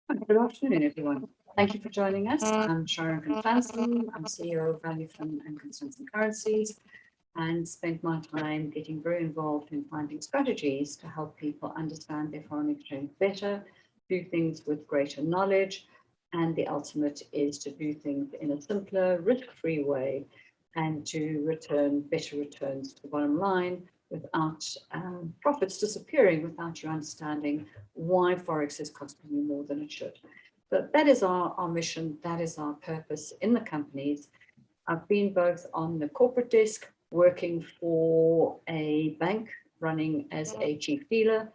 Good afternoon, everyone. Thank you for joining us. I'm Sharon Constançon. I'm CEO of Valufin and Constançon Currencies, and spent my time getting very involved in finding strategies to help people understand their foreign exchange better, do things with greater knowledge, and the ultimate is to do things in a simpler, risk-free way and to return better returns to the bottom line without profits disappearing without you understanding why Forex is costing you more than it should. But that is our mission, that is our purpose in the companies. I've been both on the corporate desk, working for a bank, running as a chief dealer.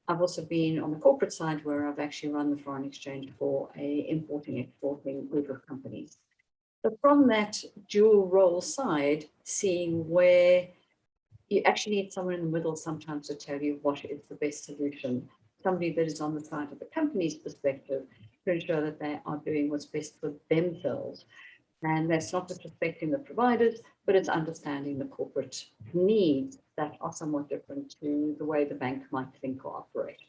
I've also been on the corporate side where I've actually run the foreign exchange for a importing exporting group of companies. So from that dual role side, seeing where you actually need someone in the middle sometimes to tell you what is the best solution. Somebody that is on the side of the company's perspective to ensure that they are doing what's best for themselves. And that's not just respecting the providers, but it's understanding the corporate needs that are somewhat different to the way the bank might think or operate.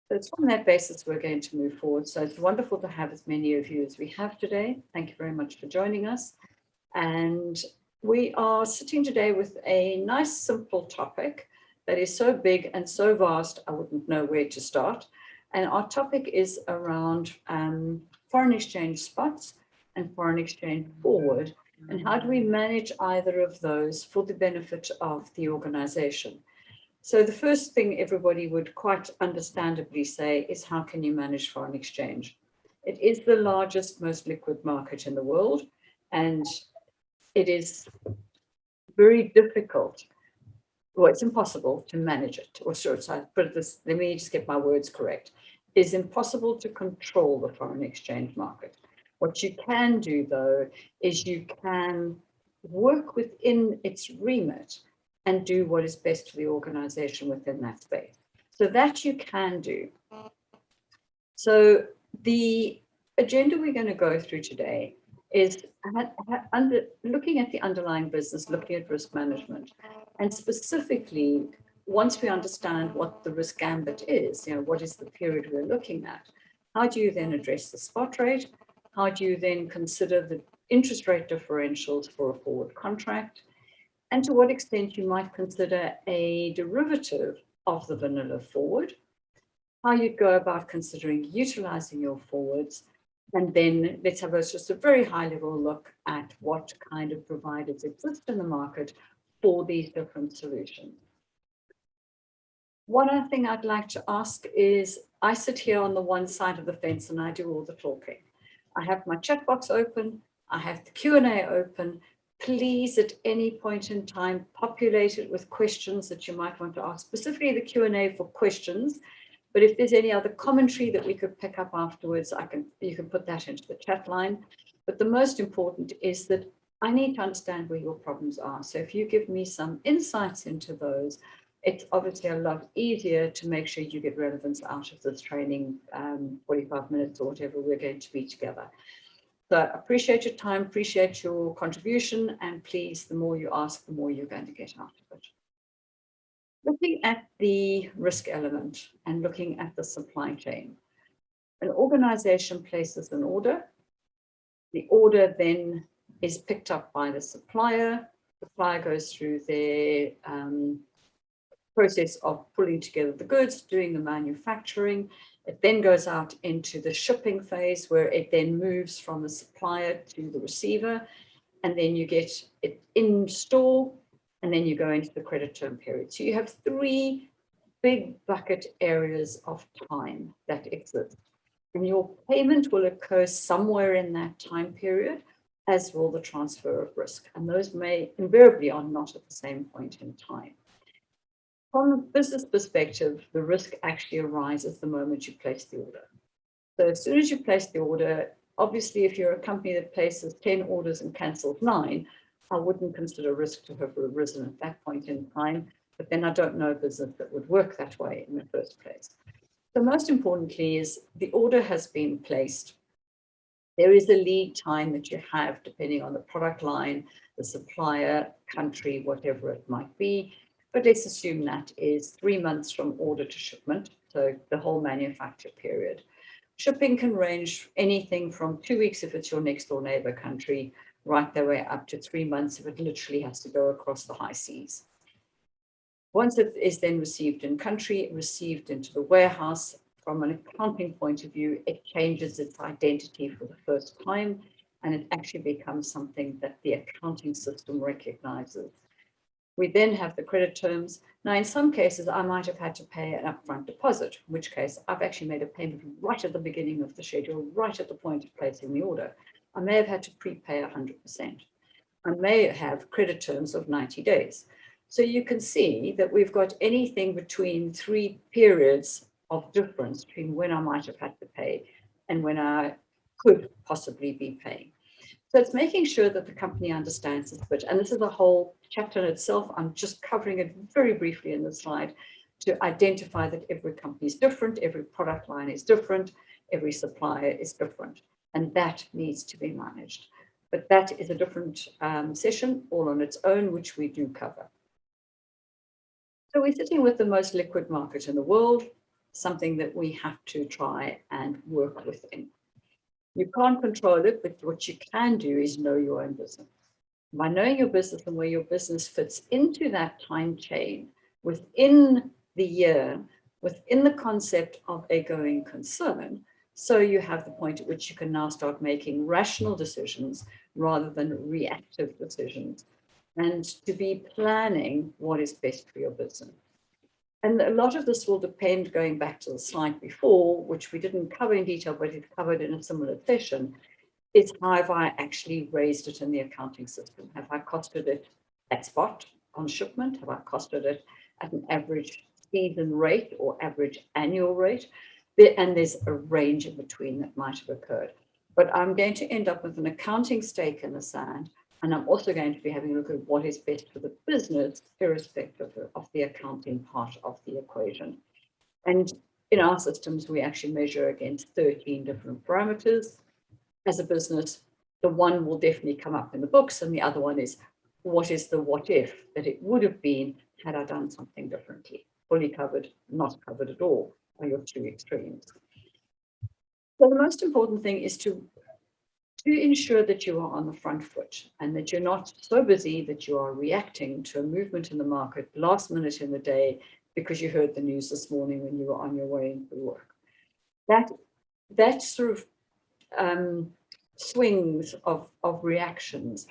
So it's on that basis we're going to move forward. So it's wonderful to have as many of you as we have today. Thank you very much for joining us. And we are sitting today with a nice, simple topic that is so big and so vast, I wouldn't know where to start. And our topic is around foreign exchange spots and foreign exchange forward, and how do we manage either of those for the benefit of the organization. So the first thing everybody would quite understandably say is, how can you manage foreign exchange? It is the largest, most liquid market in the world, and it is very difficult. Well, it's impossible to manage it. Or so put it this, let me just get my words correct. It is impossible to control the foreign exchange market. What you can do, though, is you can work within its remit and do what is best for the organization within that space. So that you can do. So the agenda we're going to go through today is looking at the underlying business, looking at risk management, and specifically, once we understand what the risk gambit is, what is the period we're looking at, how do you then address the spot rate? How do you then consider the interest rate differentials for a forward contract? And to what extent you might consider a derivative of the vanilla forward, how you'd go about considering utilizing your forwards, and then let's have just a very high level look at what kind of providers exist in the market for these different solutions. One other thing I'd like to ask is, I sit here on the one side of the fence and I do all the talking. I have my chat box open, I have the Q&A open. Please, at any point in time, populate it with questions that you might want to ask, specifically the Q&A for questions. But if there's any other commentary that we could pick up afterwards, you can put that into the chat line. But the most important is that I need to understand where your problems are. So if you give me some insights into those, it's obviously a lot easier to make sure you get relevance out of this training, 45 minutes or whatever we're going to be together. So appreciate your time, appreciate your contribution, and please, the more you ask, the more you're going to get out of it. Looking at the risk element and looking at the supply chain, an organization places an order. The order then is picked up by the supplier. The supplier goes through their process of pulling together the goods, doing the manufacturing. It then goes out into the shipping phase, where it then moves from the supplier to the receiver, and then you get it in store, and then you go into the credit term period. So you have three big bucket areas of time that exist, and your payment will occur somewhere in that time period, as will the transfer of risk, and those may invariably are not at the same point in time. From a business perspective, the risk actually arises the moment you place the order. So as soon as you place the order, obviously, if you're a company that places 10 orders and cancels 9, I wouldn't consider risk to have arisen at that point in time, but then I don't know a business that would work that way in the first place. So most importantly is the order has been placed. There is a lead time that you have depending on the product line, the supplier, country, whatever it might be. But let's assume that is 3 months from order to shipment, so the whole manufacture period. Shipping can range anything from 2 weeks if it's your next door neighbor country, right the way up to 3 months if it literally has to go across the high seas. Once it is then received in country, received into the warehouse, from an accounting point of view, it changes its identity for the first time, and it actually becomes something that the accounting system recognizes. We then have the credit terms. Now, in some cases, I might have had to pay an upfront deposit, in which case I've actually made a payment right at the beginning of the schedule, right at the point of placing the order. I may have had to prepay 100%. I may have credit terms of 90 days. So you can see that we've got anything between 3 periods of difference between when I might have had to pay and when I could possibly be paying. So it's making sure that the company understands this bit. And this is a whole chapter in itself. I'm just covering it very briefly in the slide to identify that every company is different, every product line is different, every supplier is different, and that needs to be managed. But that is a different session all on its own, which we do cover. So we're sitting with the most liquid market in the world, something that we have to try and work within. You can't control it, but what you can do is know your own business. By knowing your business and where your business fits into that time chain within the year, within the concept of a going concern, so you have the point at which you can now start making rational decisions rather than reactive decisions, and to be planning what is best for your business. And a lot of this will depend, going back to the slide before, which we didn't cover in detail, but it covered in a similar session, is how have I actually raised it in the accounting system? Have I costed it at spot on shipment? Have I costed it at an average season rate or average annual rate? And there's a range in between that might have occurred. But I'm going to end up with an accounting stake in the sand. And I'm also going to be having a look at what is best for the business, irrespective of the accounting part of the equation. And in our systems, we actually measure against 13 different parameters. As a business, the one will definitely come up in the books, and the other one is what is the what if that it would have been had I done something differently. Fully covered, not covered at all, are your two extremes. So the most important thing is to ensure that you are on the front foot and that you're not so busy that you are reacting to a movement in the market last minute in the day because you heard the news this morning when you were on your way into work. That sort of swings of reactions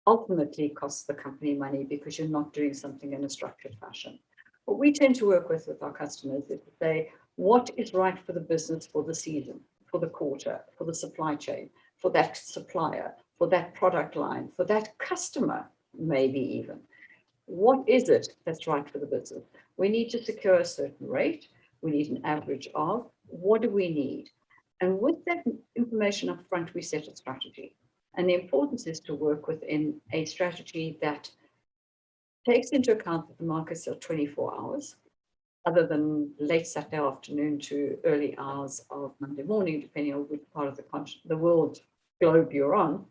ultimately costs the company money because you're not doing something in a structured fashion. What we tend to work with our customers is to say, what is right for the business for the season, for the quarter, for the supply chain, for that supplier, for that product line, for that customer, maybe even. What is it that's right for the business? We need to secure a certain rate. We need an average of. What do we need? And with that information up front, we set a strategy. And the importance is to work within a strategy that takes into account that the markets are 24 hours, other than late Saturday afternoon to early hours of Monday morning, depending on which part of the world globe you're on,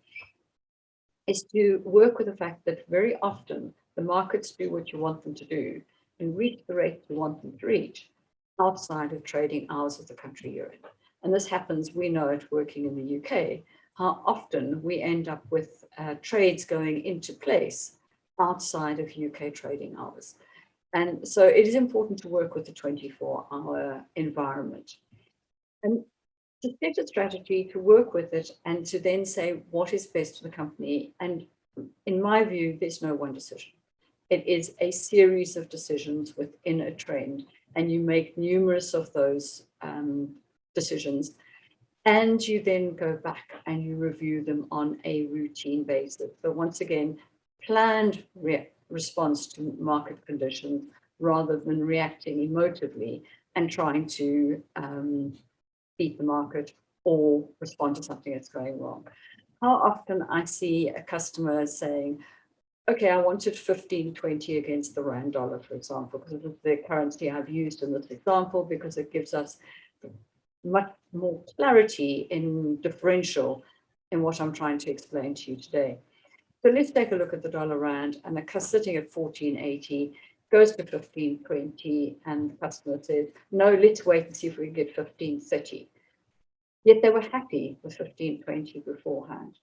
is to work with the fact that very often the markets do what you want them to do and reach the rate you want them to reach outside of trading hours of the country you're in. And this happens, we know it working in the UK, how often we end up with trades going into place outside of UK trading hours. And so it is important to work with the 24-hour environment. And to set a strategy, to work with it, and to then say what is best for the company. And in my view, there's no one decision. It is a series of decisions within a trend, and you make numerous of those decisions. And you then go back and you review them on a routine basis. So once again, planned response to market conditions rather than reacting emotively and trying to beat the market or respond to something that's going wrong. How often I see a customer saying, okay, I wanted 15.20 against the Rand dollar, for example, because this is the currency I've used in this example, because it gives us much more clarity in differential in what I'm trying to explain to you today. So let's take a look at the dollar Rand, and the sitting at 14.80 goes to 15.20, and the customer says, no, let's wait and see if we can get 15.30. Yet they were happy with 1520 beforehand.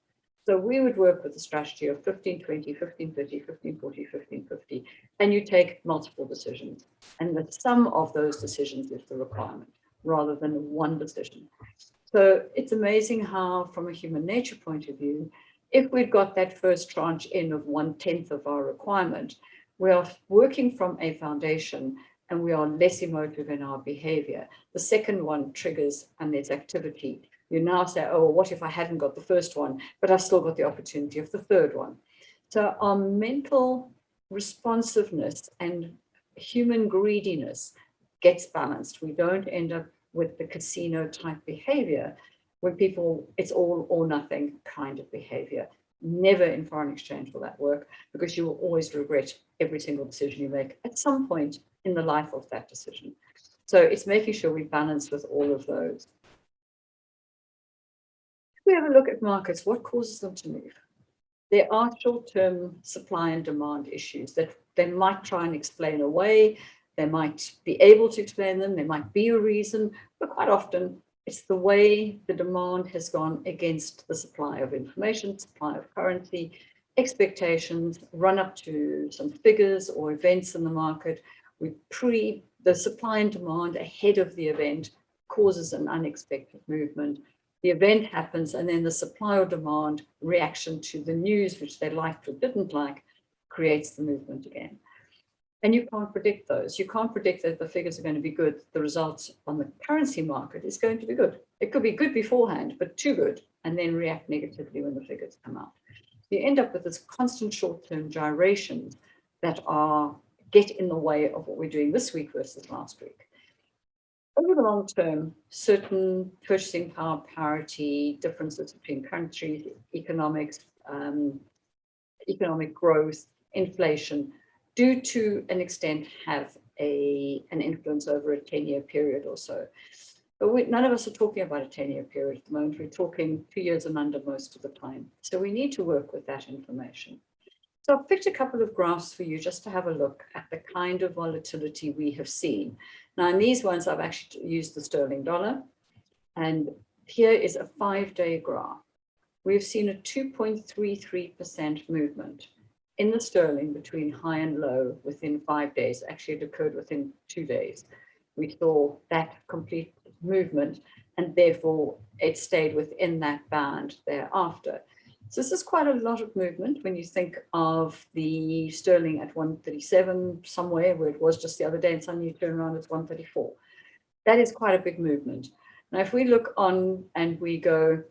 So we would work with the strategy of 1520, 1530, 1540, 1550, and you take multiple decisions. And the sum of those decisions is the requirement rather than one decision. So it's amazing how, from a human nature point of view, if we've got that first tranche in of 1/10 of our requirement, we are working from a foundation and we are less emotive in our behavior. The second one triggers and there's activity. You now say, oh, what if I hadn't got the first one, but I've still got the opportunity of the third one. So our mental responsiveness and human greediness gets balanced. We don't end up with the casino type behavior when people, it's all or nothing kind of behavior. Never in foreign exchange will that work, because you will always regret every single decision you make at some point in the life of that decision. So it's making sure we balance with all of those. If we have a look at markets, what causes them to move? There are short-term supply and demand issues that they might try and explain away. They might be able to explain them. There might be a reason, but quite often it's the way the demand has gone against the supply of information, supply of currency, expectations, run up to some figures or events in the market. The supply and demand ahead of the event causes an unexpected movement. The event happens, and then the supply or demand reaction to the news, which they liked or didn't like, creates the movement again. And you can't predict those. You can't predict that the figures are going to be good. The results on the currency market is going to be good. It could be good beforehand, but too good, and then react negatively when the figures come out. You end up with this constant short-term gyrations that get in the way of what we're doing this week versus last week. Over the long term, certain purchasing power parity, differences between countries, economics, economic growth, inflation, do to an extent have an influence over a 10-year period or so. But none of us are talking about a 10-year period at the moment. We're talking 2 years and under most of the time. So we need to work with that information. So I've picked a couple of graphs for you just to have a look at the kind of volatility we have seen. Now, in these ones, I've actually used the sterling dollar. And here is a 5-day graph. We've seen a 2.33% movement in the sterling between high and low within 5 days. Actually, it occurred within 2 days. We saw that complete movement, and therefore it stayed within that band thereafter. So this is quite a lot of movement when you think of the sterling at 137 somewhere, where it was just the other day, and suddenly you turn around, it's 134. That is quite a big movement. Now, if we look on and we go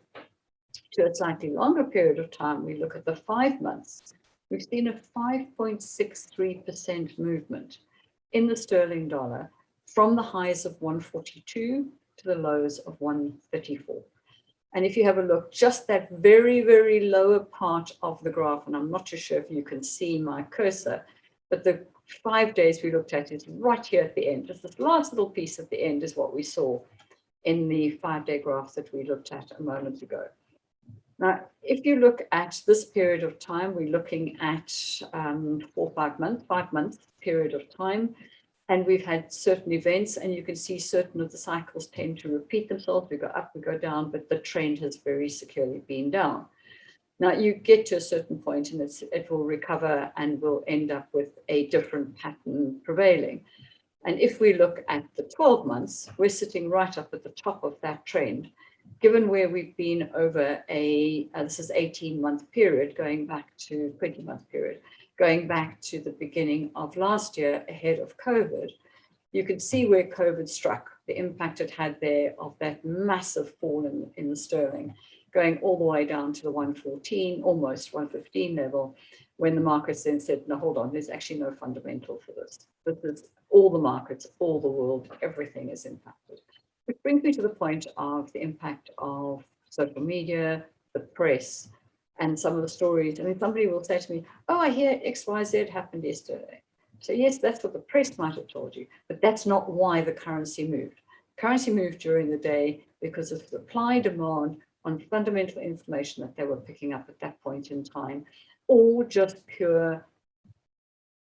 to a slightly longer period of time, we look at the 5 months, we've seen a 5.63% movement in the sterling dollar from the highs of 142 to the lows of 134. And if you have a look, just that very, very lower part of the graph, and I'm not too sure if you can see my cursor, but the 5 days we looked at is right here at the end. Just this last little piece at the end is what we saw in the 5-day graph that we looked at a moment ago. Now, if you look at this period of time, we're looking at 5 months period of time. And we've had certain events, and you can see certain of the cycles tend to repeat themselves. We go up, we go down, but the trend has very securely been down. Now, you get to a certain point and it will recover and will end up with a different pattern prevailing. And if we look at the 12 months, we're sitting right up at the top of that trend, given where we've been over this is 18-month period, going back to 20-month period. Going back to the beginning of last year, ahead of COVID, you can see where COVID struck, the impact it had there of that massive fall in the sterling, going all the way down to the 114, almost 115 level, when the markets then said, no, hold on, there's actually no fundamental for this. This is all the markets, all the world, everything is impacted. Which brings me to the point of the impact of social media, the press, and some of the stories. I mean, somebody will say to me, oh, I hear XYZ happened yesterday. So yes, that's what the press might have told you, but that's not why the currency moved. Currency moved during the day because of supply demand on fundamental information that they were picking up at that point in time, or just pure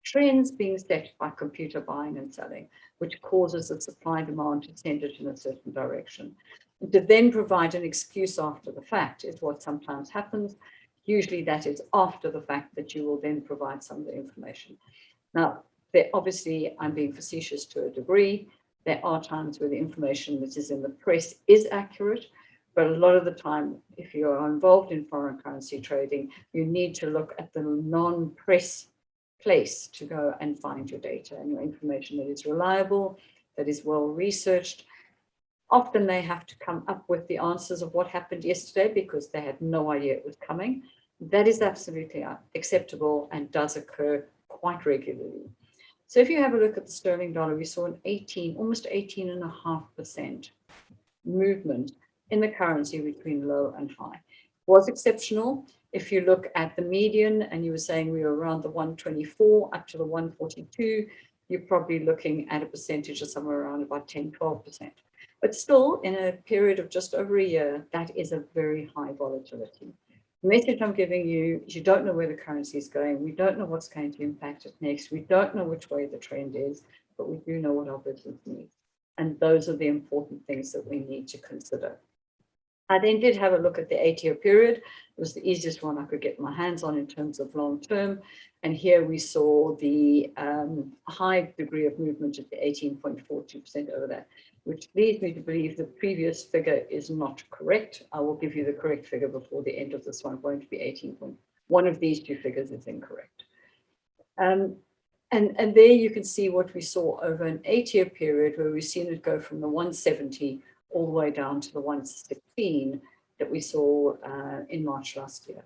trends being set by computer buying and selling, which causes the supply demand to tend it in a certain direction. To then provide an excuse after the fact is what sometimes happens. Usually that is after the fact that you will then provide some of the information. Now, obviously, I'm being facetious to a degree. There are times where the information that is in the press is accurate, but a lot of the time, if you are involved in foreign currency trading, you need to look at the non-press place to go and find your data and your information that is reliable, that is well researched. Often they have to come up with the answers of what happened yesterday because they had no idea it was coming. That is absolutely acceptable and does occur quite regularly. So if you have a look at the sterling dollar, we saw an almost 18.5% movement in the currency between low and high. Was exceptional. If you look at the median and you were saying we were around the 124 up to the 142, you're probably looking at a percentage of somewhere around about 10-12%. But still, in a period of just over a year, that is a very high volatility. The message I'm giving you is you don't know where the currency is going. We don't know what's going to impact it next. We don't know which way the trend is, but we do know what our business needs. And those are the important things that we need to consider. I then did have a look at the 8-year period. It was the easiest one I could get my hands on in terms of long term. And here we saw the high degree of movement at the 18.42% over that, which leads me to believe the previous figure is not correct. I will give you the correct figure before the end of this one. Going to be 18. One of these two figures is incorrect. And there you can see what we saw over an 8-year period where we've seen it go from the 170 all the way down to the 116 that we saw in March last year.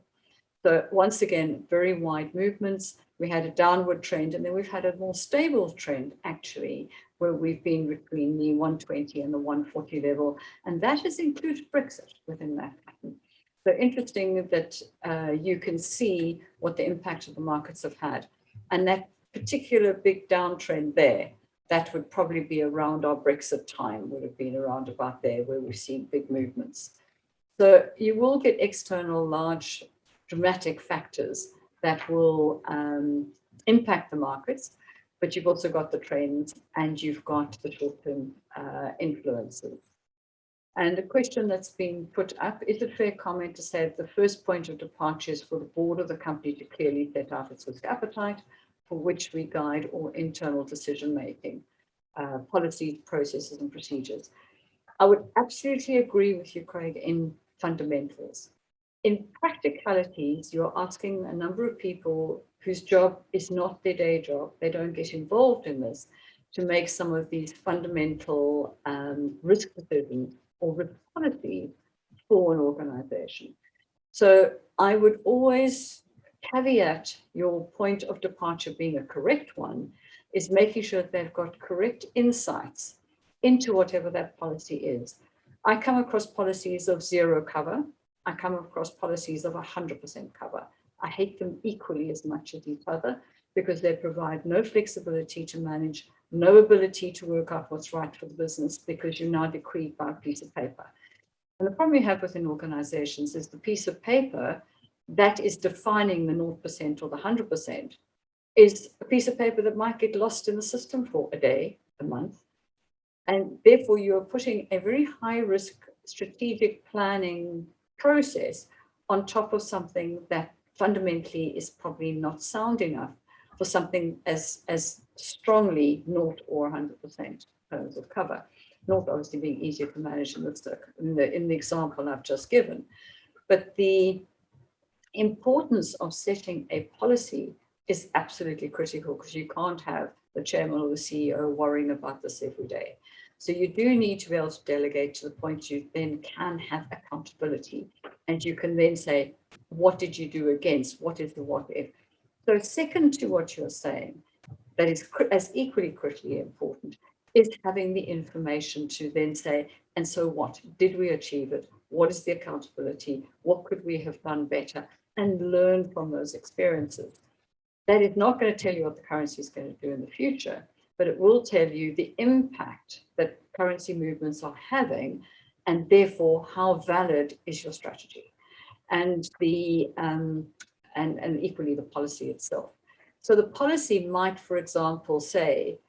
So once again, very wide movements. We had a downward trend, and then we've had a more stable trend, actually, where we've been between the 120 and the 140 level, and that has included Brexit within that pattern. So interesting that you can see what the impact of the markets have had. And that particular big downtrend there, that would probably be around our Brexit time, would have been around about there where we've seen big movements. So you will get external large dramatic factors that will impact the markets, but you've also got the trends and you've got the short-term influences. And the question that's been put up, is it fair comment to say that the first point of departure is for the board of the company to clearly set out its risk appetite, for which we guide all internal decision-making, policies, processes, and procedures? I would absolutely agree with you, Craig, in fundamentals. In practicalities, you're asking a number of people whose job is not their day job, they don't get involved in this, to make some of these fundamental risk decisions or risk policies for an organization. So I would always caveat your point of departure being a correct one, is making sure that they've got correct insights into whatever that policy is. I come across policies of zero cover. I come across policies of 100% cover. I hate them equally as much as each other because they provide no flexibility to manage, no ability to work out what's right for the business because you're now decreed by a piece of paper. And the problem we have within organizations is the piece of paper that is defining the 0% or the 100% is a piece of paper that might get lost in the system for a day, a month. And therefore, you're putting a very high risk strategic planning process on top of something that fundamentally is probably not sound enough for something as strongly 0 or 100% terms of cover. Not obviously being easier to manage in the example I've just given. But the importance of setting a policy is absolutely critical because you can't have the chairman or the CEO worrying about this every day. So you do need to be able to delegate to the point you then can have accountability. And you can then say, what did you do against? What is the what if? So second to what you're saying, that is as equally critically important, is having the information to then say, and so what? Did we achieve it? What is the accountability? What could we have done better? And learn from those experiences. That is not going to tell you what the currency is going to do in the future, but it will tell you the impact that currency movements are having, and therefore how valid is your strategy, and the and equally the policy itself. So the policy might, for example, say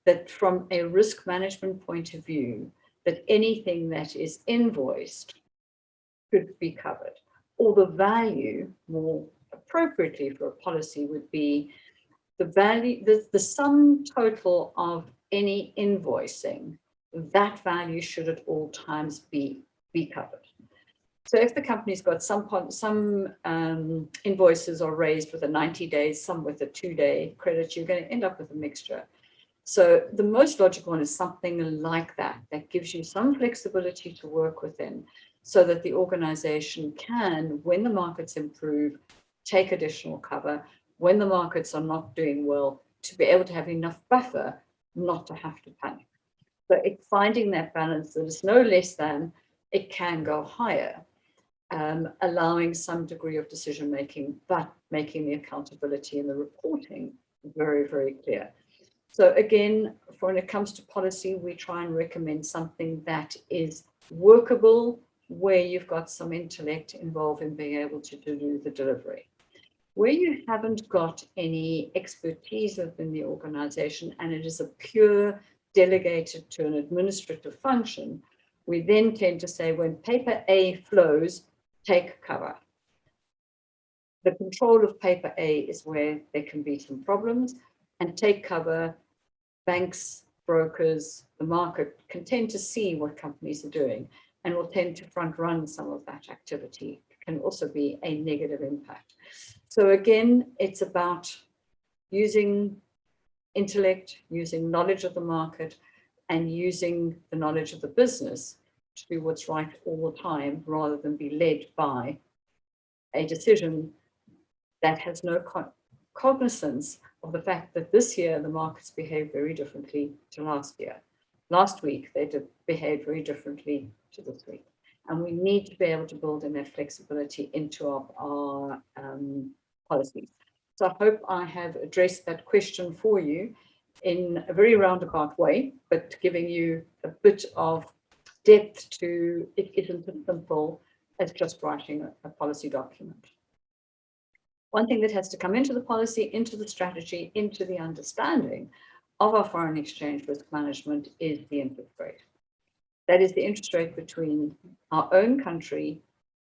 that from a risk management point of view, that anything that is invoiced should be covered, or the value, more appropriately for a policy, would be the value, the sum total of any invoicing. That value should at all times be covered. So if the company's got some invoices are raised with a 90 days, some with a 2-day credit, you're going to end up with a mixture. So the most logical one is something like that, that gives you some flexibility to work within, so that the organization can, when the markets improve, take additional cover. When the markets are not doing well, to be able to have enough buffer not to have to panic. So it's finding that balance that is no less than, it can go higher, allowing some degree of decision making, but making the accountability and the reporting very, very clear. So again, when it comes to policy, we try and recommend something that is workable, where you've got some intellect involved in being able to do the delivery. Where you haven't got any expertise within the organization and it is a pure delegated to an administrative function, we then tend to say, when paper A flows, take cover. The control of paper A is where there can be some problems, and take cover. Banks, brokers, the market can tend to see what companies are doing and will tend to front run some of that activity. It can also be a negative impact. So again, it's about using intellect, using knowledge of the market, and using the knowledge of the business to do what's right all the time, rather than be led by a decision that has no cognizance of the fact that this year the markets behave very differently to last year. Last week, they behaved very differently to this week. And we need to be able to build in that flexibility into our policies. So I hope I have addressed that question for you in a very roundabout way, but giving you a bit of depth to it isn't as simple as just writing a policy document. One thing that has to come into the policy, into the strategy, into the understanding of our foreign exchange risk management is the interest rate. That is the interest rate between our own country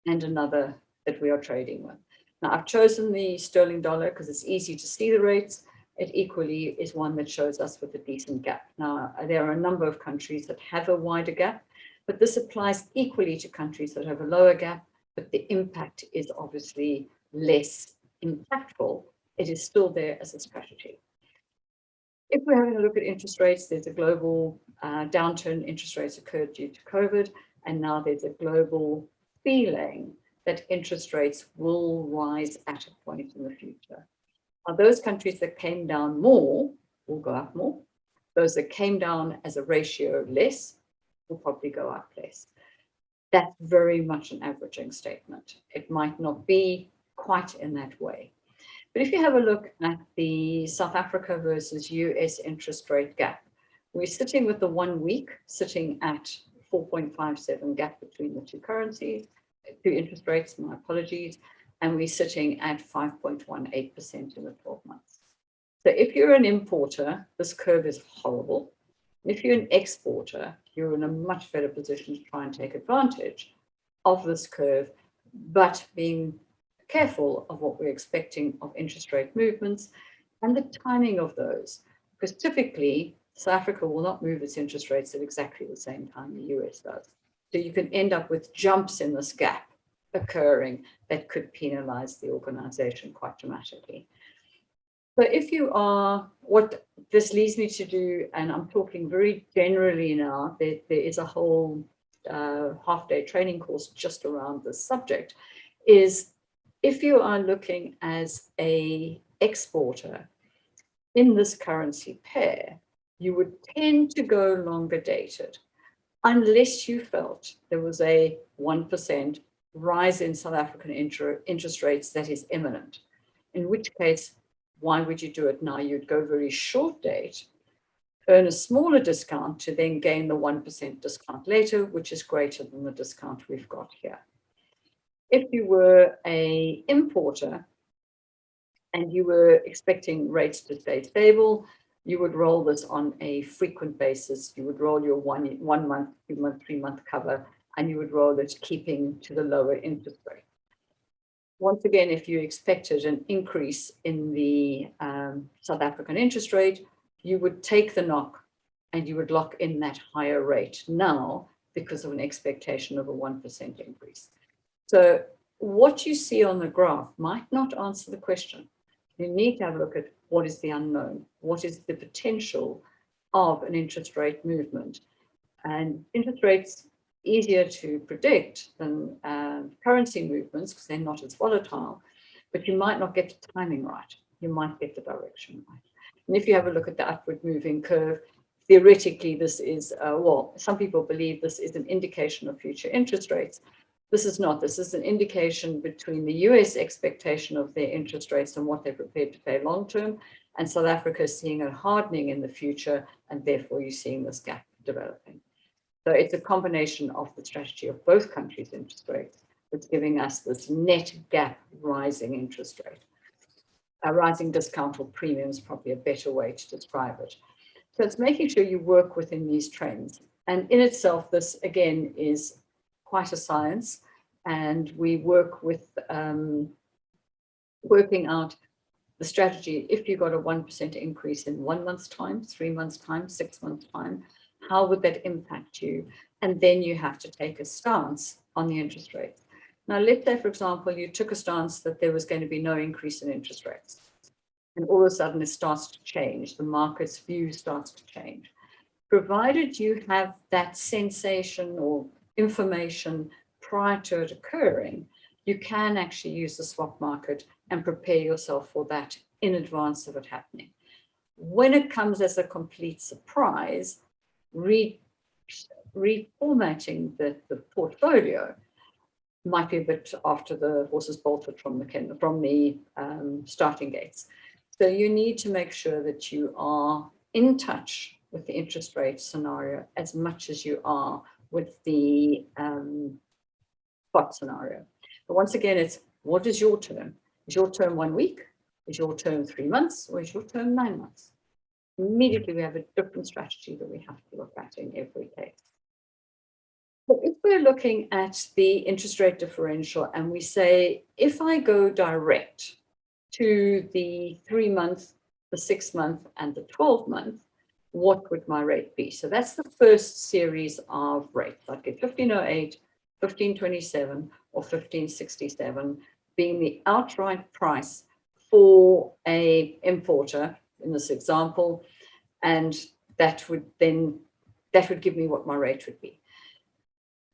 and another that we are trading with. Now, I've chosen the sterling dollar because it's easy to see the rates. It equally is one that shows us with a decent gap. Now, there are a number of countries that have a wider gap, but this applies equally to countries that have a lower gap, but the impact is obviously less impactful. It is still there as a strategy. If we're having a look at interest rates, there's a global downturn. Interest rates occurred due to COVID, and now there's a global feeling that interest rates will rise at a point in the future. Now, those countries that came down more will go up more. Those that came down as a ratio less will probably go up less. That's very much an averaging statement. It might not be quite in that way. But if you have a look at the South Africa versus US interest rate gap, we're sitting with the 1 week sitting at 4.57 gap between the two currencies, two interest rates, my apologies, and we're sitting at 5.18% in the 12 months. So if you're an importer, this curve is horrible. If you're an exporter, you're in a much better position to try and take advantage of this curve, but being careful of what we're expecting of interest rate movements and the timing of those, because typically South Africa will not move its interest rates at exactly the same time the US does. So you can end up with jumps in this gap occurring that could penalize the organization quite dramatically. So if you are, what this leads me to do, and I'm talking very generally now, there is a whole half-day training course just around this subject, is if you are looking as an exporter in this currency pair, you would tend to go longer dated unless you felt there was a 1% rise in South African interest rates that is imminent, in which case, why would you do it now? You'd go very short date, earn a smaller discount to then gain the 1% discount later, which is greater than the discount we've got here. If you were an importer and you were expecting rates to stay stable, you would roll this on a frequent basis. You would roll your 1 month, 2 month, 3 month cover, and you would roll it keeping to the lower interest rate. Once again, if you expected an increase in the South African interest rate, you would take the knock and you would lock in that higher rate now because of an expectation of a 1% increase. So what you see on the graph might not answer the question. You need to have a look at what is the unknown, what is the potential of an interest rate movement. And interest rates easier to predict than currency movements because they're not as volatile, but you might not get the timing right. You might get the direction right. And if you have a look at the upward moving curve, theoretically, this is, well, some people believe this is an indication of future interest rates. This is not. This is an indication between the US expectation of their interest rates and what they're prepared to pay long term, and South Africa is seeing a hardening in the future, and therefore you're seeing this gap developing. So it's a combination of the strategy of both countries' interest rates that's giving us this net gap rising interest rate. A rising discount or premium is probably a better way to describe it. So it's making sure you work within these trends. And in itself, this again is quite a science. And we work with working out the strategy. If you got a 1% increase in 1 month's time, 3 months' time, 6 months' time, how would that impact you? And then you have to take a stance on the interest rates. Now, let's say, for example, you took a stance that there was going to be no increase in interest rates. And all of a sudden it starts to change. The market's view starts to change. Provided you have that sensation or information prior to it occurring, you can actually use the swap market and prepare yourself for that in advance of it happening. When it comes as a complete surprise, reformatting the portfolio might be a bit after the horses bolted from the starting gates. So you need to make sure that you are in touch with the interest rate scenario as much as you are with the spot scenario. But once again, it's what is your term? Is your term 1 week? Is your term 3 months? Or is your term 9 months? Immediately we have a different strategy that we have to look at in every case. But if we're looking at the interest rate differential and we say, if I go direct to the 3 month, the 6 month, and the 12 month, what would my rate be? So that's the first series of rates. I'd get 1508, 1527, or 1567 being the outright price for a importer in this example, and that would give me what my rate would be.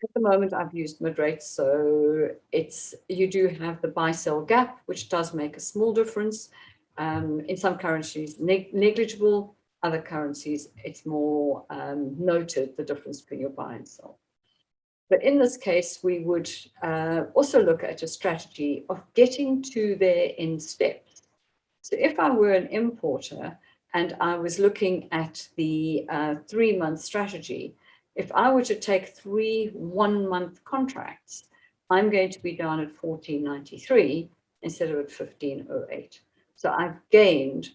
At the moment, I've used mid rates, so you do have the buy-sell gap, which does make a small difference. In some currencies, negligible. Other currencies, it's more noted, the difference between your buy and sell. But in this case, we would also look at a strategy of getting to there in steps. So if I were an importer and I was looking at the 3 month strategy, if I were to take 3 1 month contracts, I'm going to be down at 1493 instead of at 1508. So I've gained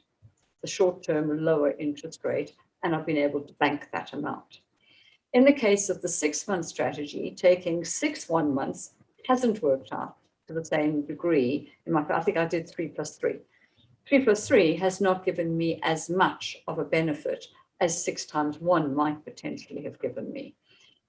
the short-term lower interest rate, and I've been able to bank that amount. In the case of the 6 month strategy, taking 6 1 months hasn't worked out to the same degree. I think I did 3 plus 3. 3 plus 3 has not given me as much of a benefit as 6 times 1 might potentially have given me.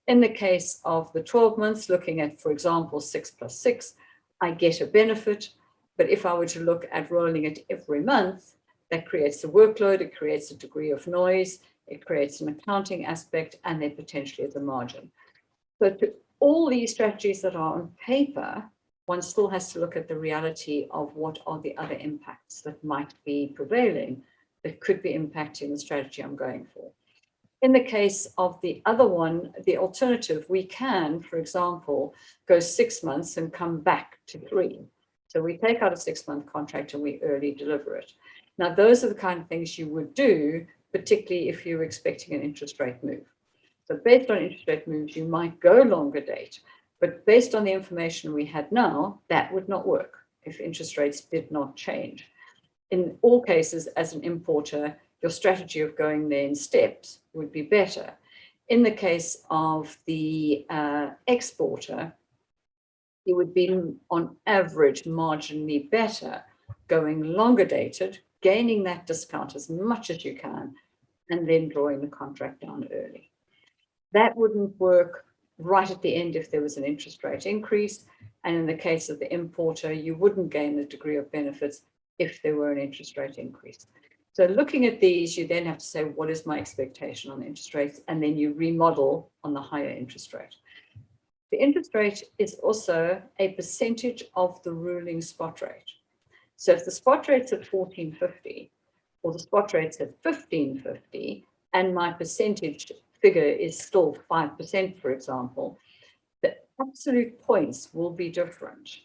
In the case of the 12 months, looking at, for example, 6 plus 6, I get a benefit. But if I were to look at rolling it every month, that creates a workload, it creates a degree of noise, it creates an accounting aspect, and then potentially the margin. So to all these strategies that are on paper, one still has to look at the reality of what are the other impacts that might be prevailing that could be impacting the strategy I'm going for. In the case of the other one, the alternative, we can, for example, go 6 months and come back to 3. So we take out a 6 month contract and we early deliver it. Now, those are the kind of things you would do, particularly if you're expecting an interest rate move. So based on interest rate moves, you might go longer date, but based on the information we had now, that would not work if interest rates did not change. In all cases, as an importer, your strategy of going there in steps would be better. In the case of the exporter, it would be on average marginally better going longer dated, gaining that discount as much as you can, and then drawing the contract down early. That wouldn't work right at the end if there was an interest rate increase. And in the case of the importer, you wouldn't gain the degree of benefits if there were an interest rate increase. So looking at these, you then have to say, what is my expectation on the interest rates? And then you remodel on the higher interest rate. The interest rate is also a percentage of the ruling spot rate. So if the spot rate's at 1450 or the spot rate's at 1550 and my percentage figure is still 5%, for example, the absolute points will be different.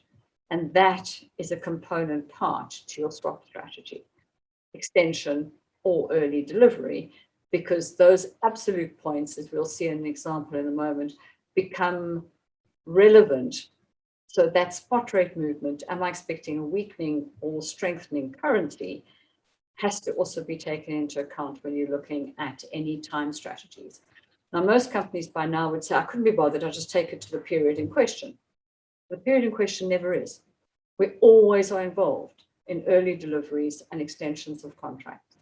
And that is a component part to your swap strategy, extension or early delivery, because those absolute points, as we'll see in an example in a moment, become relevant. So that spot rate movement, am I expecting a weakening or strengthening currency, has to also be taken into account when you're looking at any time strategies. Now, most companies by now would say, I couldn't be bothered, I'll just take it to the period in question. The period in question never is. We always are involved in early deliveries and extensions of contracts.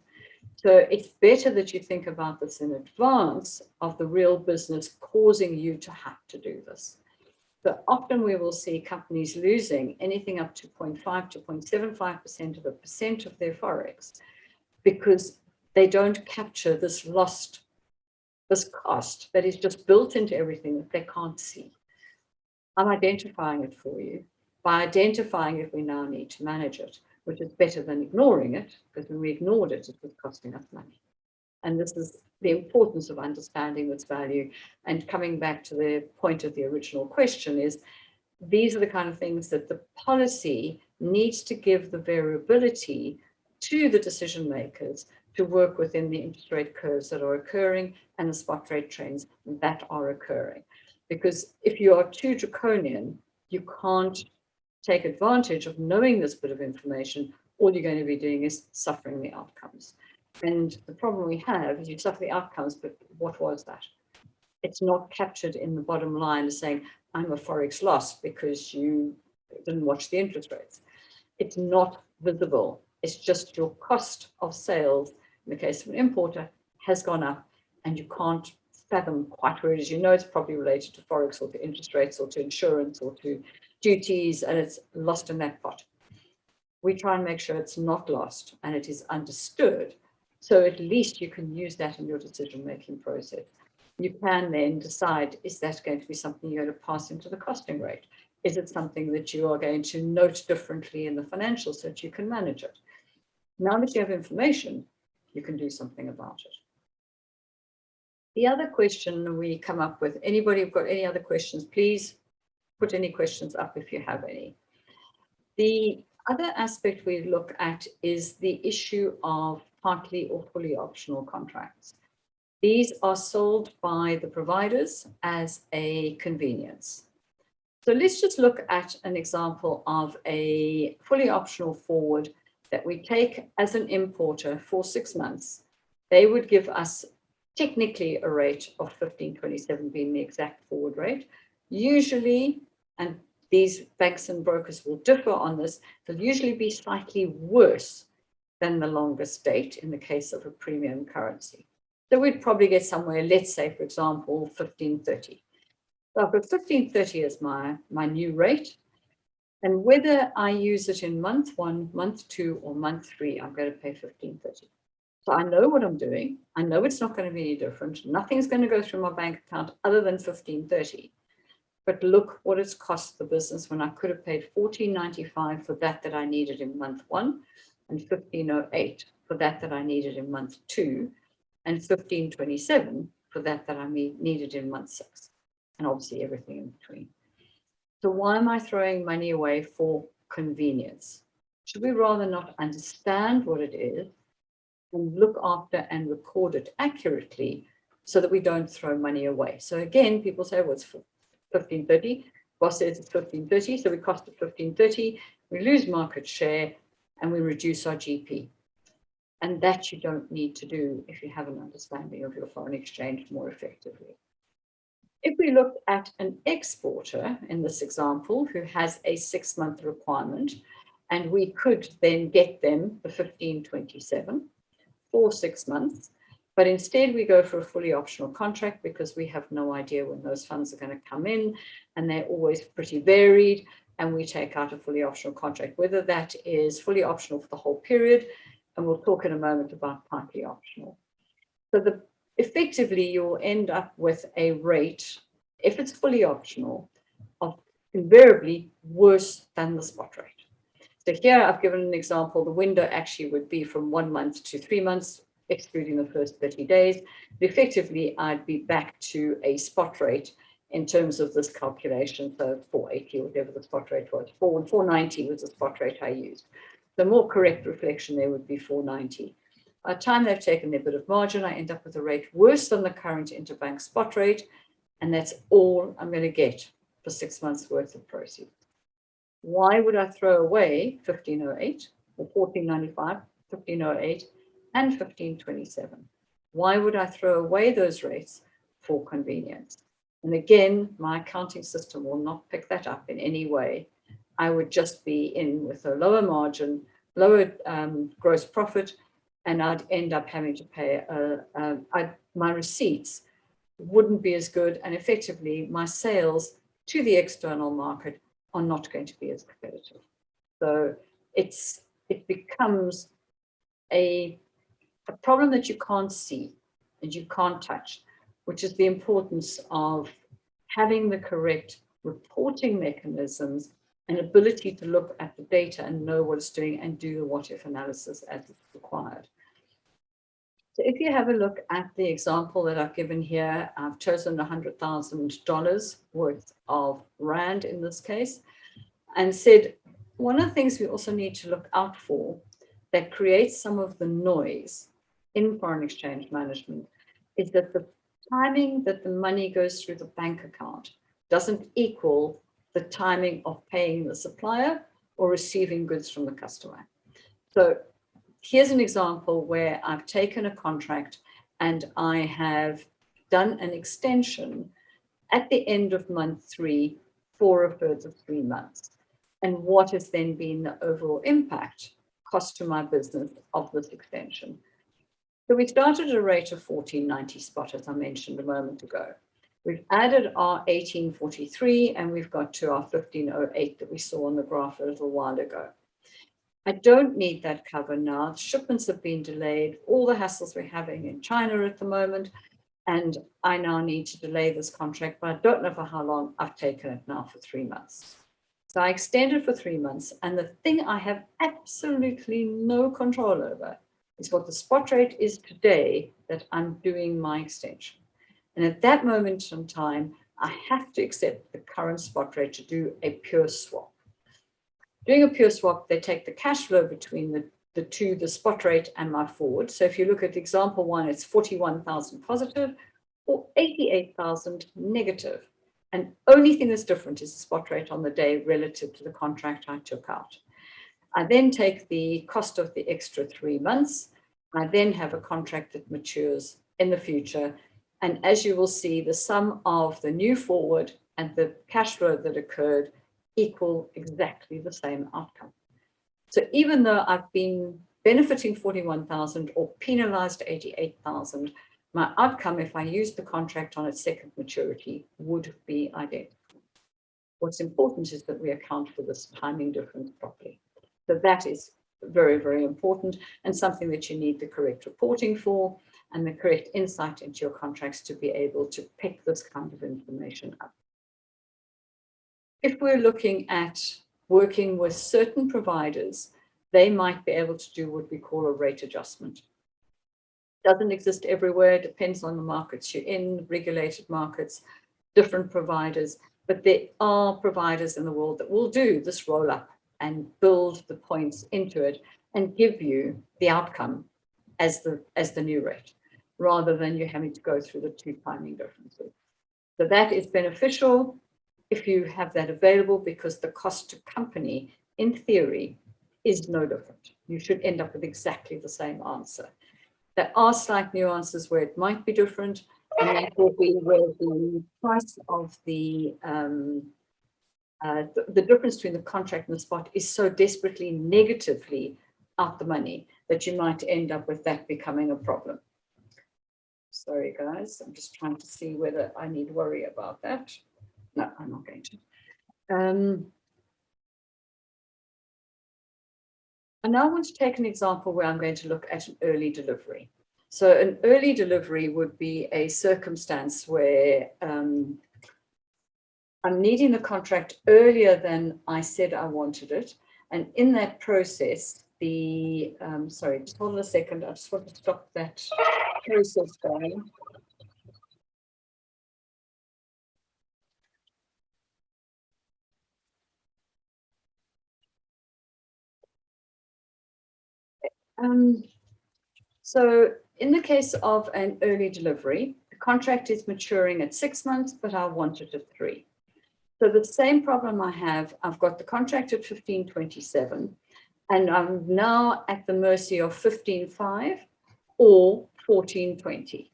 So it's better that you think about this in advance of the real business causing you to have to do this. So often we will see companies losing anything up to 0.5 to 0.75% of a percent of their Forex because they don't capture this cost that is just built into everything that they can't see. I'm identifying it for you. By identifying it, we now need to manage it, which is better than ignoring it, because when we ignored it, it was costing us money. And this is the importance of understanding its value. And coming back to the point of the original question is, these are the kind of things that the policy needs to give the variability to the decision makers to work within the interest rate curves that are occurring and the spot rate trends that are occurring. Because if you are too draconian, you can't take advantage of knowing this bit of information. All you're going to be doing is suffering the outcomes. And the problem we have is you suffer the outcomes, but what was that? It's not captured in the bottom line as saying, I'm a Forex loss because you didn't watch the interest rates. It's not visible. It's just your cost of sales, in the case of an importer, has gone up and you can't fathom quite where it is. You know it's probably related to Forex or to interest rates or to insurance or to duties, and it's lost in that pot. We try and make sure it's not lost and it is understood. So at least you can use that in your decision-making process. You can then decide, is that going to be something you're going to pass into the costing rate? Is it something that you are going to note differently in the financials so that you can manage it? Now that you have information, you can do something about it. The other question we come up with, anybody who've got any other questions, please put any questions up if you have any. The other aspect we look at is the issue of partly or fully optional contracts. These are sold by the providers as a convenience. So let's just look at an example of a fully optional forward that we take as an importer for 6 months. They would give us technically a rate of 15.27 being the exact forward rate. Usually, and these banks and brokers will differ on this, they'll usually be slightly worse than the longest date in the case of a premium currency. So we'd probably get somewhere, let's say, for example, 1530. So I've got 1530 as my new rate. And whether I use it in month 1, month 2, or month 3, I'm going to pay 1530. So I know what I'm doing. I know it's not going to be any different. Nothing's going to go through my bank account other than 1530. But look what it's cost the business when I could have paid 14.95 for that I needed in month 1, and 15.08 for that I needed in month 2, and 15.27 for that I needed in month 6, and obviously everything in between. So why am I throwing money away for convenience? Should we rather not understand what it is and look after and record it accurately so that we don't throw money away? So again, people say, well, it's 1530. Boss says it's 1530, so we cost it 1530. We lose market share and we reduce our GP. And that you don't need to do if you have an understanding of your foreign exchange more effectively. If we look at an exporter in this example who has a 6-month requirement, and we could then get them the 1527 for 6 months, but instead we go for a fully optional contract because we have no idea when those funds are going to come in, and they're always pretty varied, and we take out a fully optional contract, whether that is fully optional for the whole period, and we'll talk in a moment about partly optional. So effectively, you'll end up with a rate, if it's fully optional, of invariably worse than the spot rate. So here I've given an example. The window actually would be from 1 month to 3 months, excluding the first 30 days. But effectively, I'd be back to a spot rate in terms of this calculation. So 480, whatever the spot rate was, 490 was the spot rate I used. The more correct reflection there would be 490. By the time they've taken their bit of margin, I end up with a rate worse than the current interbank spot rate, and that's all I'm going to get for 6 months worth of proceeds. Why would I throw away 1508 or 1495, 1508, and 1527? Why would I throw away those rates for convenience? And again, my accounting system will not pick that up in any way. I would just be in with a lower margin, lower gross profit, and I'd end up having to pay, my receipts wouldn't be as good, and effectively my sales to the external market are not going to be as competitive. So it becomes a problem that you can't see and you can't touch, which is the importance of having the correct reporting mechanisms and ability to look at the data and know what it's doing and do the what-if analysis as it's required. So if you have a look at the example that I've given here, I've chosen $100,000 worth of Rand in this case, and said, one of the things we also need to look out for that creates some of the noise in foreign exchange management is that the timing that the money goes through the bank account doesn't equal the timing of paying the supplier or receiving goods from the customer. So here's an example where I've taken a contract and I have done an extension at the end of month 3 for a further 3 months. And what has then been the overall impact, cost to my business of this extension? So we started at a rate of 1490 spot, as I mentioned a moment ago. We've added our 1843 and we've got to our 1508 that we saw on the graph a little while ago. I don't need that cover now. Shipments have been delayed, all the hassles we're having in China at the moment, and I now need to delay this contract, but I don't know for how long. I've taken it now for 3 months. So I extended for 3 months, and the thing I have absolutely no control over is what the spot rate is today that I'm doing my extension. And at that moment in time, I have to accept the current spot rate to do a pure swap. Doing a pure swap, they take the cash flow between the two, the spot rate and my forward. So if you look at example 1, it's 41,000 positive or 88,000 negative. And only thing that's different is the spot rate on the day relative to the contract I took out. I then take the cost of the extra 3 months. I then have a contract that matures in the future. And as you will see, the sum of the new forward and the cash flow that occurred equal exactly the same outcome. So even though I've been benefiting 41,000 or penalized 88,000, my outcome, if I used the contract on its second maturity, would be identical. What's important is that we account for this timing difference properly. So that is very, very important and something that you need the correct reporting for and the correct insight into your contracts to be able to pick this kind of information up. If we're looking at working with certain providers, they might be able to do what we call a rate adjustment. Doesn't exist everywhere, depends on the markets you're in, regulated markets, different providers, but there are providers in the world that will do this roll up and build the points into it and give you the outcome as the new rate, rather than you having to go through the two timing differences. So that is beneficial if you have that available, because the cost to company, in theory, is no different. You should end up with exactly the same answer. There are slight nuances where it might be different, and that will be where the price of the difference between the contract and the spot is so desperately negatively out the money that you might end up with that becoming a problem. Sorry, guys, I'm just trying to see whether I need worry about that. No, I'm not going to. I now want to take an example where I'm going to look at an early delivery. So an early delivery would be a circumstance where I'm needing the contract earlier than I said I wanted it. And in that process, sorry, just hold on a second. I just want to stop that process going. So in the case of an early delivery, the contract is maturing at 6 months, but I want it at 3. So the same problem I have, I've got the contract at 15.27, and I'm now at the mercy of 15.5 or 14.20.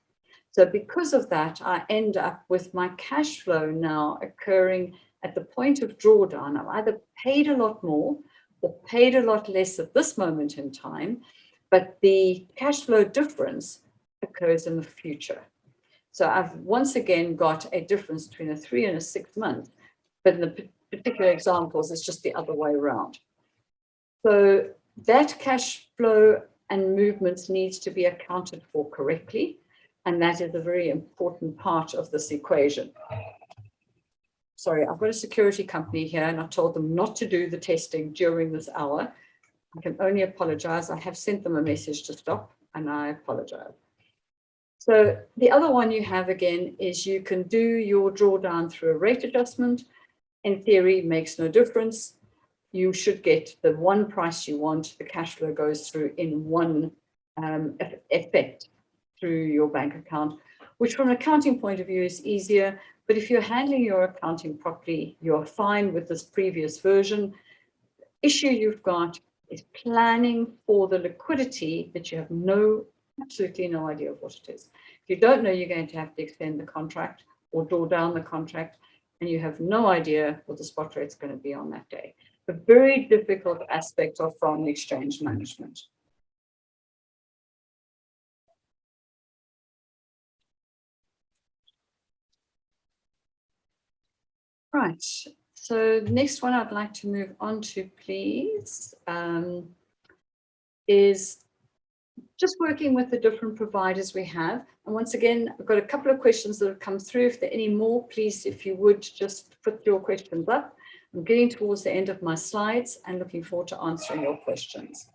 So because of that, I end up with my cash flow now occurring at the point of drawdown. I've either paid a lot more or paid a lot less at this moment in time, but the cash flow difference occurs in the future. So I've once again got a difference between a 3 and a 6 months, but in the particular examples, it's just the other way around. So that cash flow and movements needs to be accounted for correctly, and that is a very important part of this equation. Sorry, I've got a security company here, and I told them not to do the testing during this hour. I can only apologize. I have sent them a message to stop, and I apologize. So the other one you have again is you can do your drawdown through a rate adjustment. In theory, makes no difference. You should get the one price you want. The cash flow goes through in one effect through your bank account, which from an accounting point of view is easier. But if you're handling your accounting properly, you're fine with this previous version. The issue you've got is planning for the liquidity that you have absolutely no idea of what it is. If you don't know you're going to have to extend the contract or draw down the contract, and you have no idea what the spot rate's going to be on that day. A very difficult aspect of foreign exchange management. Right, so the next one I'd like to move on to, please, is just working with the different providers we have. And once again, I've got a couple of questions that have come through. If there are any more, please, if you would just put your questions up. I'm getting towards the end of my slides and looking forward to answering your questions.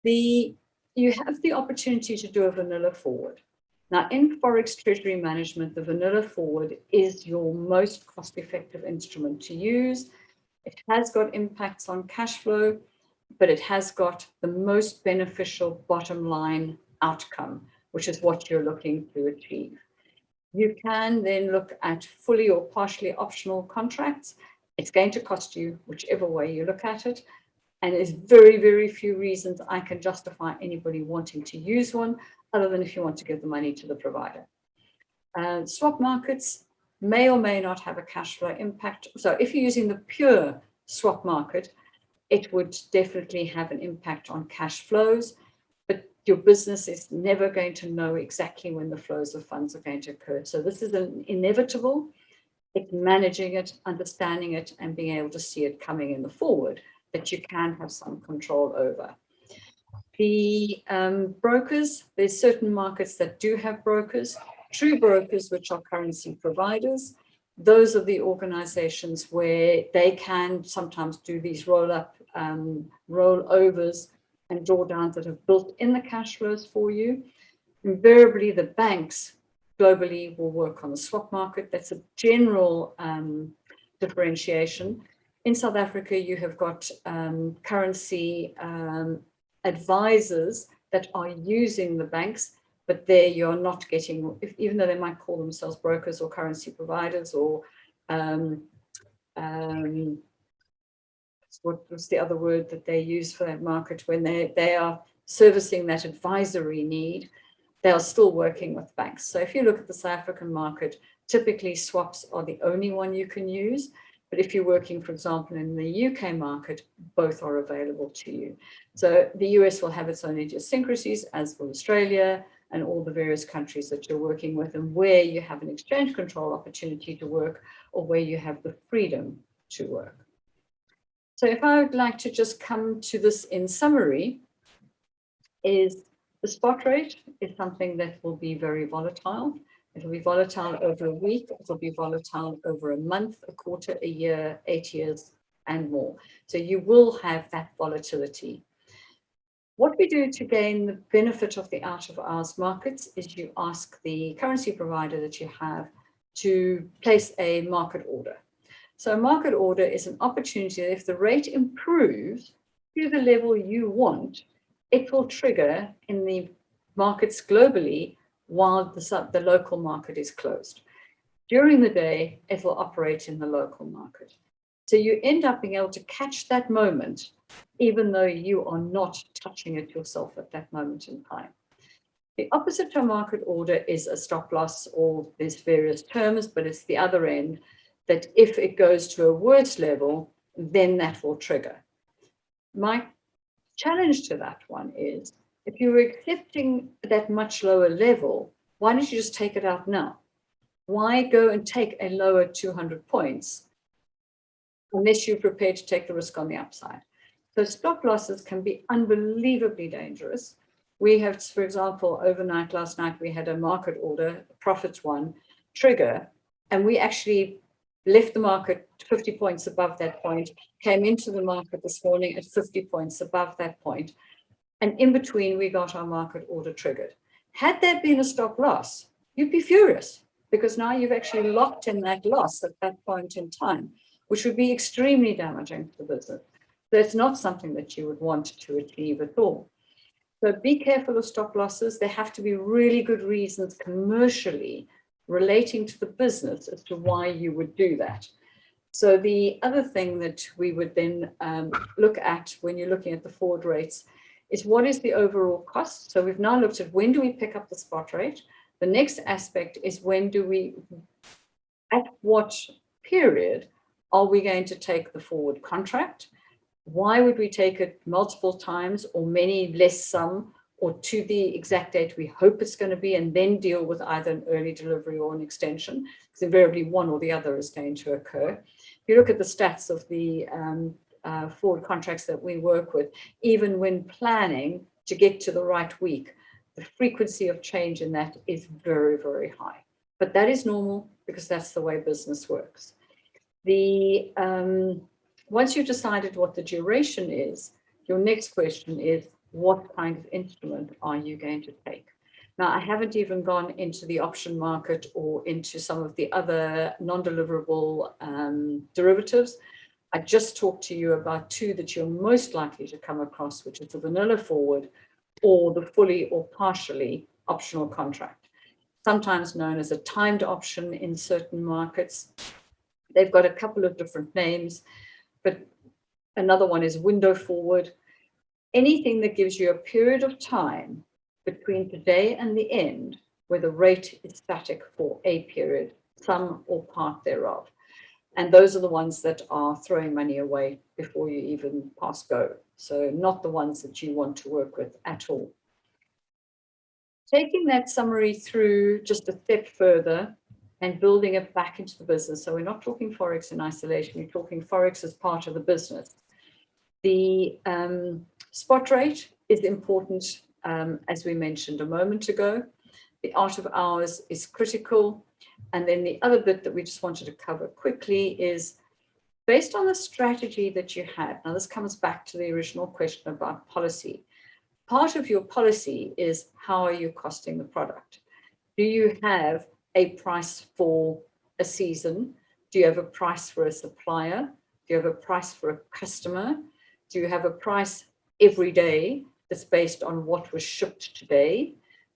You have the opportunity to do a vanilla forward. Now, in Forex Treasury Management, the vanilla forward is your most cost-effective instrument to use. It has got impacts on cash flow, but it has got the most beneficial bottom line outcome, which is what you're looking to achieve. You can then look at fully or partially optional contracts. It's going to cost you whichever way you look at it. And there's very, very few reasons I can justify anybody wanting to use one, other than if you want to give the money to the provider. Swap markets may or may not have a cash flow impact. So if you're using the pure swap market, it would definitely have an impact on cash flows, but your business is never going to know exactly when the flows of funds are going to occur. So this is an inevitable. It's managing it, understanding it, and being able to see it coming in the forward that you can have some control over. The brokers, there's certain markets that do have brokers, true brokers, which are currency providers. Those are the organizations where they can sometimes do these rollovers and drawdowns that have built in the cash flows for you. Invariably, the banks globally will work on the swap market. That's a general differentiation. In South Africa, you have got currency advisors that are using the banks, but there you're not getting, even though they might call themselves brokers or currency providers or what was the other word that they use for that market when they are servicing that advisory need, they are still working with banks. So if you look at the South African market, typically swaps are the only one you can use. But if you're working, for example, in the UK market, both are available to you. So the US will have its own idiosyncrasies, as will Australia and all the various countries that you're working with, and where you have an exchange control opportunity to work or where you have the freedom to work. So if I would like to just come to this in summary, is the spot rate is something that will be very volatile. It'll be volatile over a week, it'll be volatile over a month, a quarter, a year, 8 years, and more. So you will have that volatility. What we do to gain the benefit of the out of hours markets is you ask the currency provider that you have to place a market order. So a market order is an opportunity that if the rate improves to the level you want, it will trigger in the markets globally while the local market is closed. During the day, it will operate in the local market. So you end up being able to catch that moment, even though you are not touching it yourself at that moment in time. The opposite to a market order is a stop loss, or there's various terms, but it's the other end, that if it goes to a worse level, then that will trigger. My challenge to that one is, if you're accepting that much lower level, why don't you just take it out now? Why go and take a lower 200 points unless you're prepared to take the risk on the upside? So stop losses can be unbelievably dangerous. We have, for example, overnight, last night, we had a market order, profits one, trigger, and we actually left the market 50 points above that point, came into the market this morning at 50 points above that point, and in between we got our market order triggered. Had there been a stop loss, you'd be furious, because now you've actually locked in that loss at that point in time, which would be extremely damaging to the business. So it's not something that you would want to achieve at all. So be careful of stop losses. There have to be really good reasons commercially relating to the business as to why you would do that. So the other thing that we would then look at when you're looking at the forward rates is, what is the overall cost? So we've now looked at, when do we pick up the spot rate? The next aspect is, at what period are we going to take the forward contract? Why would we take it multiple times, or many less some, or to the exact date we hope it's going to be, and then deal with either an early delivery or an extension? Because invariably one or the other is going to occur. If you look at the stats of the forward contracts that we work with, even when planning to get to the right week, the frequency of change in that is very, very high. But that is normal, because that's the way business works. Once you've decided what the duration is, your next question is, what kind of instrument are you going to take? Now, I haven't even gone into the option market or into some of the other non-deliverable derivatives. I just talked to you about two that you're most likely to come across, which is the vanilla forward or the fully or partially optional contract, sometimes known as a timed option in certain markets. They've got a couple of different names, but another one is window forward. Anything that gives you a period of time between today and the end where the rate is static for a period, some or part thereof. And those are the ones that are throwing money away before you even pass go. So not the ones that you want to work with at all. Taking that summary through just a step further and building it back into the business. So we're not talking Forex in isolation, we're talking Forex as part of the business. The spot rate is important, as we mentioned a moment ago. The out of hours is critical. And then the other bit that we just wanted to cover quickly is, based on the strategy that you had. Now, this comes back to the original question about policy. Part of your policy is, how are you costing the product? Do you have a price for a season? Do you have a price for a supplier? Do you have a price for a customer? Do you have a price every day that's based on what was shipped today?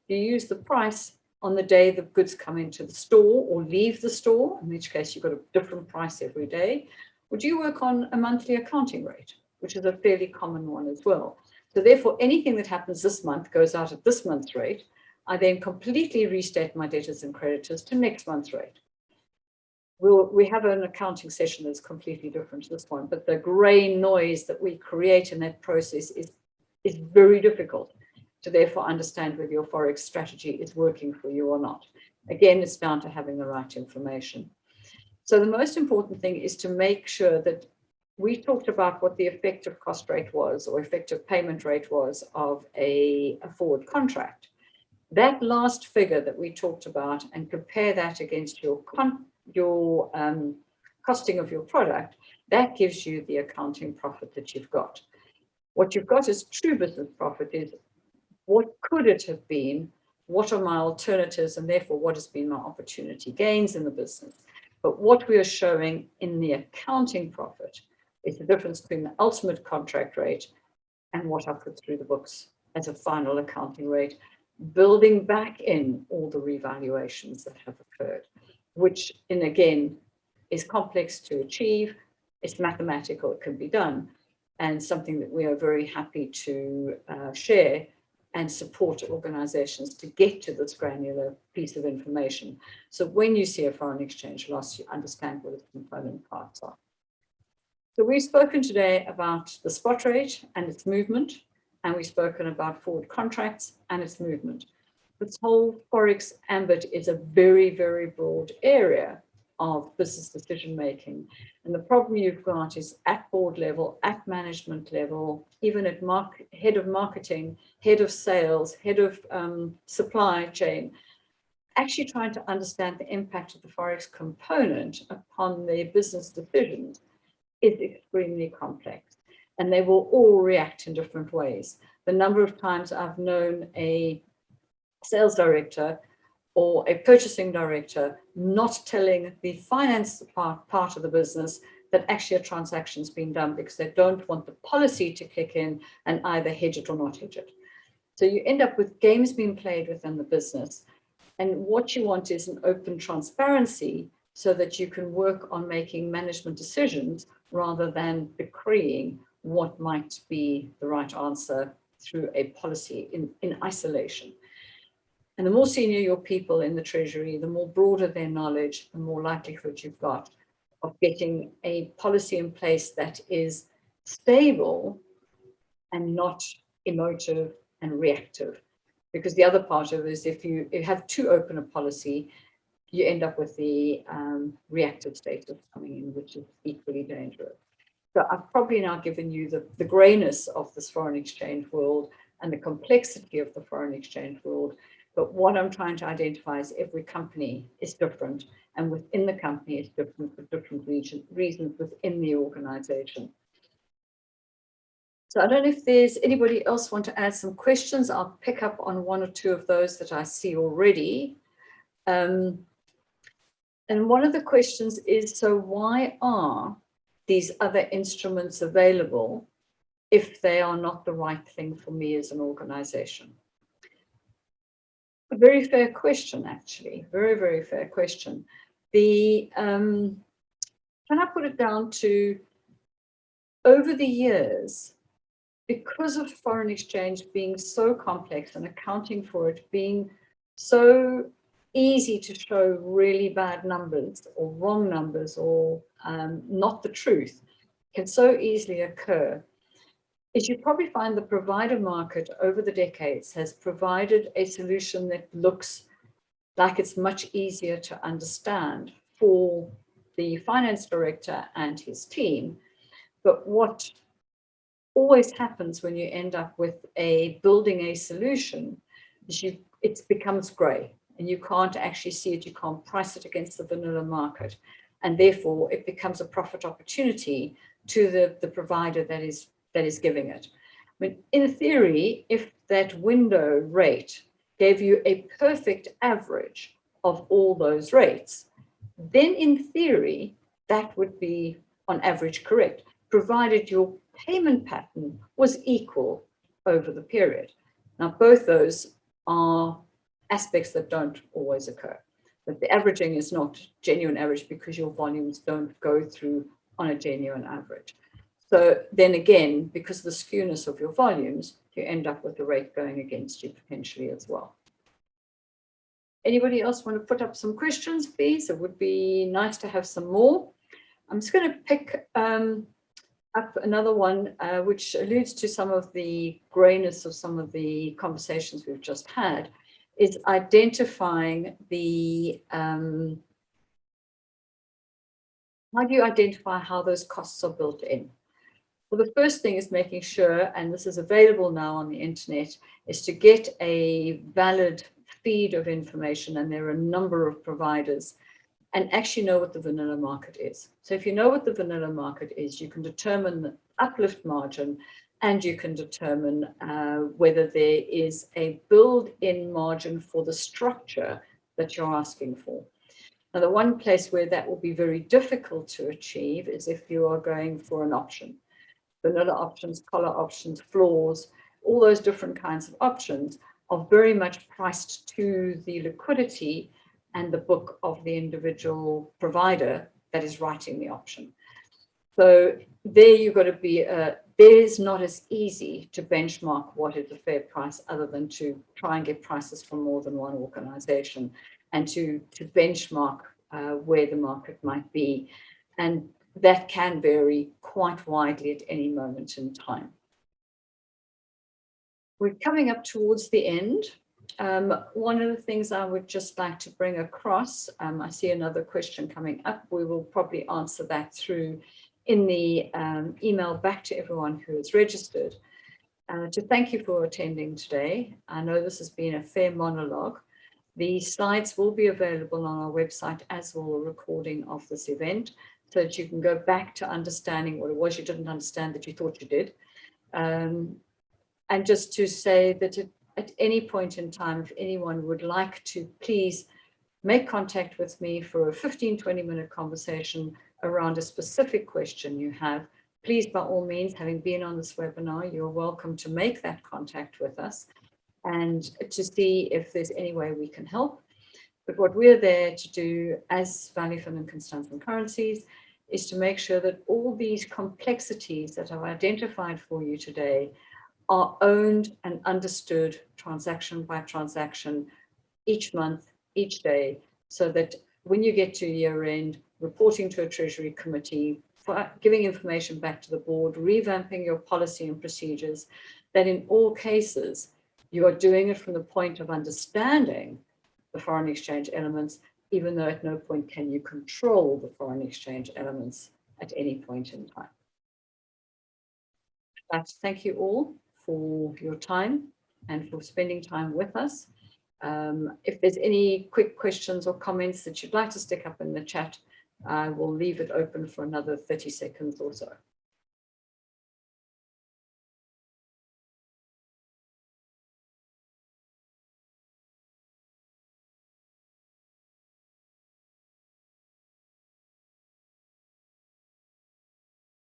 Do you use the price on the day the goods come into the store or leave the store, in which case you've got a different price every day? Would you work on a monthly accounting rate, which is a fairly common one as well? So therefore, anything that happens this month goes out at this month's rate. I then completely restate my debtors and creditors to next month's rate. We have an accounting session that's completely different to this one, but the gray noise that we create in that process is very difficult to therefore understand whether your Forex strategy is working for you or not. Again, it's down to having the right information. So the most important thing is to make sure that we talked about what the effective cost rate was or effective payment rate was of a forward contract. That last figure that we talked about and compare that against your costing of your product, that gives you the accounting profit that you've got. What you've got as true business profit is what could it have been, what are my alternatives, and therefore what has been my opportunity gains in the business. But what we are showing in the accounting profit is the difference between the ultimate contract rate and what I put through the books as a final accounting rate, building back in all the revaluations that have occurred, which, and again, is complex to achieve. It's mathematical, it can be done, and something that we are very happy to share and support organizations to get to this granular piece of information. So when you see a foreign exchange loss, you understand what its component parts are. So we've spoken today about the spot rate and its movement, and we've spoken about forward contracts and its movement. This whole Forex ambit is a very, very broad area of business decision making. And the problem you've got is at board level, at management level, even at head of marketing, head of sales, head of supply chain, actually trying to understand the impact of the Forex component upon their business decisions is extremely complex. And they will all react in different ways. The number of times I've known a sales director or a purchasing director not telling the finance part of the business that actually a transaction's been done because they don't want the policy to kick in and either hedge it or not hedge it. So you end up with games being played within the business. And what you want is an open transparency so that you can work on making management decisions rather than decreeing what might be the right answer through a policy in isolation. And the more senior your people in the Treasury, the more broader their knowledge, the more likelihood you've got of getting a policy in place that is stable and not emotive and reactive. Because the other part of it is if you have too open a policy, you end up with the reactive status coming in, which is equally dangerous. So I've probably now given you the grayness of this foreign exchange world and the complexity of the foreign exchange world. But what I'm trying to identify is every company is different, and within the company is different for different reasons within the organization. So I don't know if there's anybody else want to add some questions. I'll pick up on one or two of those that I see already. And one of the questions is, so why are these other instruments available if they are not the right thing for me as an organization? A very fair question, actually. Very, very fair question. Can I put it down to, over the years, because of foreign exchange being so complex and accounting for it being so easy to show really bad numbers or wrong numbers or not the truth, can so easily occur, is you probably find the provider market over the decades has provided a solution that looks like it's much easier to understand for the finance director and his team. But what always happens when you end up with building a solution is it becomes gray and you can't actually see it, you can't price it against the vanilla market. And therefore it becomes a profit opportunity to the provider that is giving it. I mean, in theory, if that window rate gave you a perfect average of all those rates, then in theory, that would be on average correct, provided your payment pattern was equal over the period. Now, both those are aspects that don't always occur. But the averaging is not genuine average because your volumes don't go through on a genuine average. So then again, because of the skewness of your volumes, you end up with the rate going against you potentially as well. Anybody else want to put up some questions, please? It would be nice to have some more. I'm just going to pick up another one, which alludes to some of the grayness of some of the conversations we've just had, is identifying the, how do you identify how those costs are built in? Well, the first thing is making sure, and this is available now on the internet, is to get a valid feed of information, and there are a number of providers, and actually know what the vanilla market is. So if you know what the vanilla market is, you can determine the uplift margin, and you can determine whether there is a build-in margin for the structure that you're asking for. Now, the one place where that will be very difficult to achieve is if you are going for an option. Vanilla options, collar options, floors, all those different kinds of options are very much priced to the liquidity and the book of the individual provider that is writing the option. So there you've got to be, there's not as easy to benchmark what is a fair price other than to try and get prices from more than one organization and to benchmark where the market might be. And that can vary quite widely at any moment in time. We're coming up towards the end. One of the things I would just like to bring across, I see another question coming up. We will probably answer that through in the email back to everyone who is registered. To thank you for attending today. I know this has been a fair monologue. The slides will be available on our website, as will a recording of this event, so that you can go back to understanding what it was you didn't understand that you thought you did. And just to say that at any point in time, if anyone would like to, please make contact with me for a 15-20-minute conversation around a specific question you have. Please, by all means, having been on this webinar, you're welcome to make that contact with us and to see if there's any way we can help. But what we're there to do as Valufin and Constançon Currencies is to make sure that all these complexities that I've identified for you today are owned and understood transaction by transaction, each month, each day, so that when you get to year end, reporting to a Treasury Committee, giving information back to the board, revamping your policy and procedures, that in all cases, you are doing it from the point of understanding the foreign exchange elements, even though at no point can you control the foreign exchange elements at any point in time. I'd like to thank you all for your time and for spending time with us. If there's any quick questions or comments that you'd like to stick up in the chat, I will leave it open for another 30 seconds or so.